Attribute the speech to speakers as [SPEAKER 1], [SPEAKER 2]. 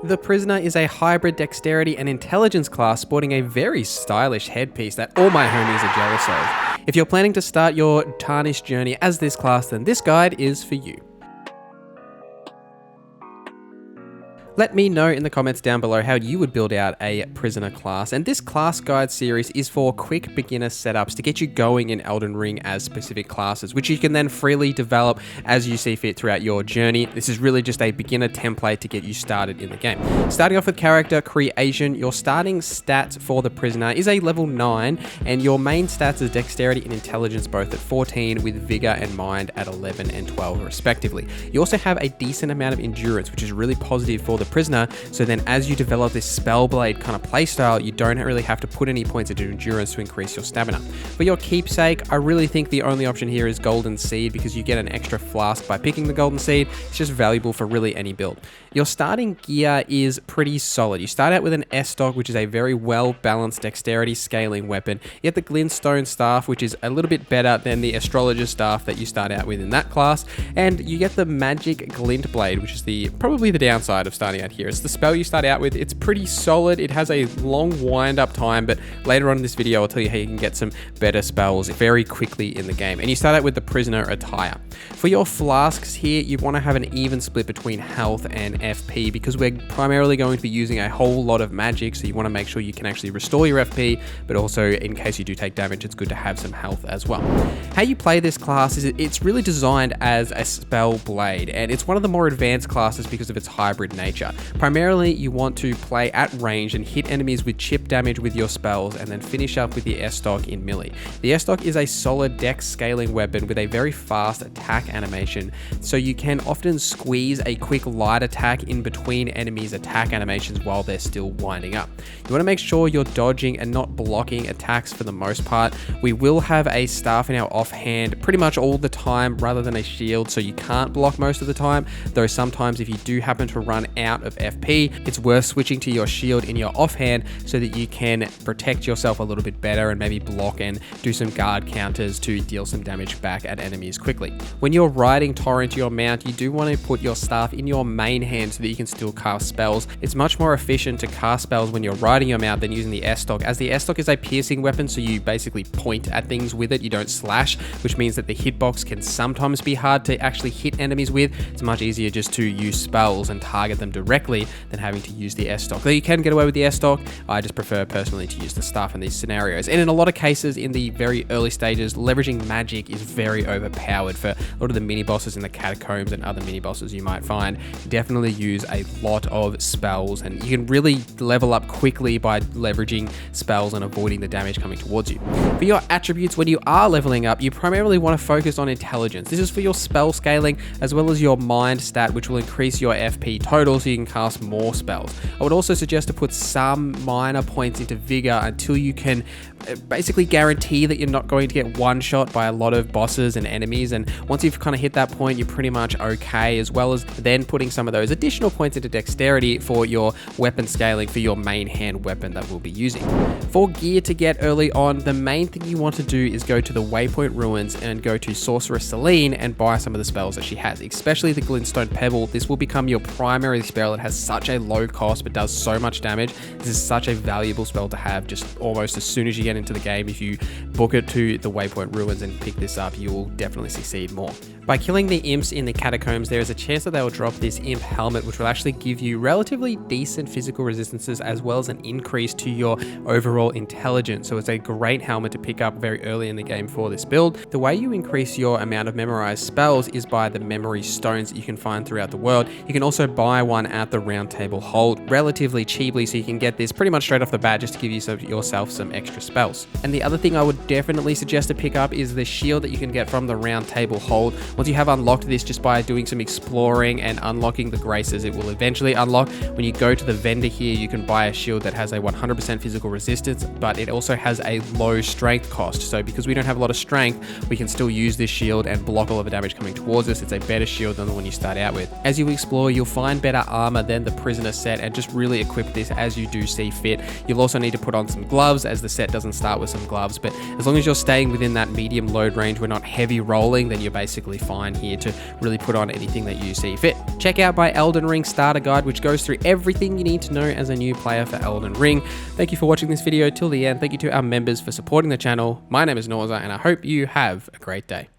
[SPEAKER 1] The Prisoner is a hybrid dexterity and intelligence class sporting a very stylish headpiece that all my homies are jealous of. If you're planning to start your tarnished journey as this class, then this guide is for you. Let me know in the comments down below how you would build out a prisoner class, and this class guide series is for quick beginner setups to get you going in Elden Ring as specific classes, which you can then freely develop as you see fit throughout your journey. This is really just a beginner template to get you started in the game. Starting off with character creation, your starting stats for the prisoner is a level 9, and your main stats is dexterity and intelligence both at 14, with vigor and mind at 11 and 12 respectively. You also have a decent amount of endurance, which is really positive for the prisoner, so then as you develop this Spellblade kind of playstyle, you don't really have to put any points into endurance to increase your stamina. For your keepsake, I really think the only option here is Golden Seed, because you get an extra flask by picking the Golden Seed. It's just valuable for really any build. Your starting gear is pretty solid. You start out with an S-Stock, which is a very well-balanced dexterity scaling weapon. You get the Glintstone Staff, which is a little bit better than the Astrologer's Staff that you start out with in that class, and you get the Magic Glint Blade, which is probably the downside of starting out here. It's the spell you start out with. It's pretty solid. It has a long wind-up time, but later on in this video, I'll tell you how you can get some better spells very quickly in the game. And you start out with the prisoner attire. For your flasks here, you want to have an even split between health and FP, because we're primarily going to be using a whole lot of magic, so you want to make sure you can actually restore your FP, but also in case you do take damage, it's good to have some health as well. How you play this class is it's really designed as a spell blade, and it's one of the more advanced classes because of its hybrid nature. Primarily, you want to play at range and hit enemies with chip damage with your spells, and then finish up with the S-Stock in melee. The S-Stock is a solid dex scaling weapon with a very fast attack animation, so you can often squeeze a quick light attack in between enemies' attack animations while they're still winding up. You want to make sure you're dodging and not blocking attacks for the most part. We will have a staff in our offhand pretty much all the time rather than a shield, so you can't block most of the time, though sometimes if you do happen to run out of FP, it's worth switching to your shield in your offhand so that you can protect yourself a little bit better and maybe block and do some guard counters to deal some damage back at enemies quickly. When you're riding Torrent to your mount, you do want to put your staff in your main hand so that you can still cast spells. It's much more efficient to cast spells when you're riding your mount than using the S-Stock, as the S-Stock is a piercing weapon, so you basically point at things with it, you don't slash, which means that the hitbox can sometimes be hard to actually hit enemies with. It's much easier just to use spells and target them directly than having to use the S-Stock. Though you can get away with the S-Stock, I just prefer personally to use the staff in these scenarios. And in a lot of cases, in the very early stages, leveraging magic is very overpowered. For a lot of the mini-bosses in the catacombs and other mini-bosses you might find, definitely use a lot of spells, and you can really level up quickly by leveraging spells and avoiding the damage coming towards you. For your attributes, when you are leveling up, you primarily want to focus on intelligence. This is for your spell scaling as well as your mind stat, which will increase your FP total so you can cast more spells. I would also suggest to put some minor points into vigor until you can basically guarantee that you're not going to get one shot by a lot of bosses and enemies, and once you've kind of hit that point, you're pretty much okay, as well as then putting some of those additional points into dexterity for your weapon scaling for your main hand weapon that we'll be using. For gear to get early on, the main thing you want to do is go to the Waypoint Ruins and go to Sorceress Celine and buy some of the spells that she has, especially the Glintstone Pebble. This will become your primary spell. It has such a low cost but does so much damage. This is such a valuable spell to have just almost as soon as you get into the game. If you book it to the Waypoint Ruins and pick this up, you will definitely succeed more. By killing the imps in the catacombs, there is a chance that they will drop this imp helmet, which will actually give you relatively decent physical resistances as well as an increase to your overall intelligence. So it's a great helmet to pick up very early in the game for this build. The way you increase your amount of memorized spells is by the memory stones that you can find throughout the world. You can also buy one at the Round Table Hold relatively cheaply, so you can get this pretty much straight off the bat just to give yourself some extra spells. And the other thing I would definitely suggest to pick up is the shield that you can get from the Round Table Hold. Once you have unlocked this just by doing some exploring and unlocking the graces, it will eventually unlock. When you go to the vendor here, you can buy a shield that has a 100% physical resistance, but it also has a low strength cost. So because we don't have a lot of strength, we can still use this shield and block all of the damage coming towards us. It's a better shield than the one you start out with. As you explore, you'll find better armor than the prisoner set and just really equip this as you do see fit. You'll also need to put on some gloves, as the set doesn't start with some gloves, but as long as you're staying within that medium load range, we're not heavy rolling, then you're basically fine here to really put on anything that you see fit. Check out my Elden Ring starter guide, which goes through everything you need to know as a new player for Elden Ring. Thank you for watching this video till the end. Thank you to our members for supporting the channel. My name is Norza, and I hope you have a great day.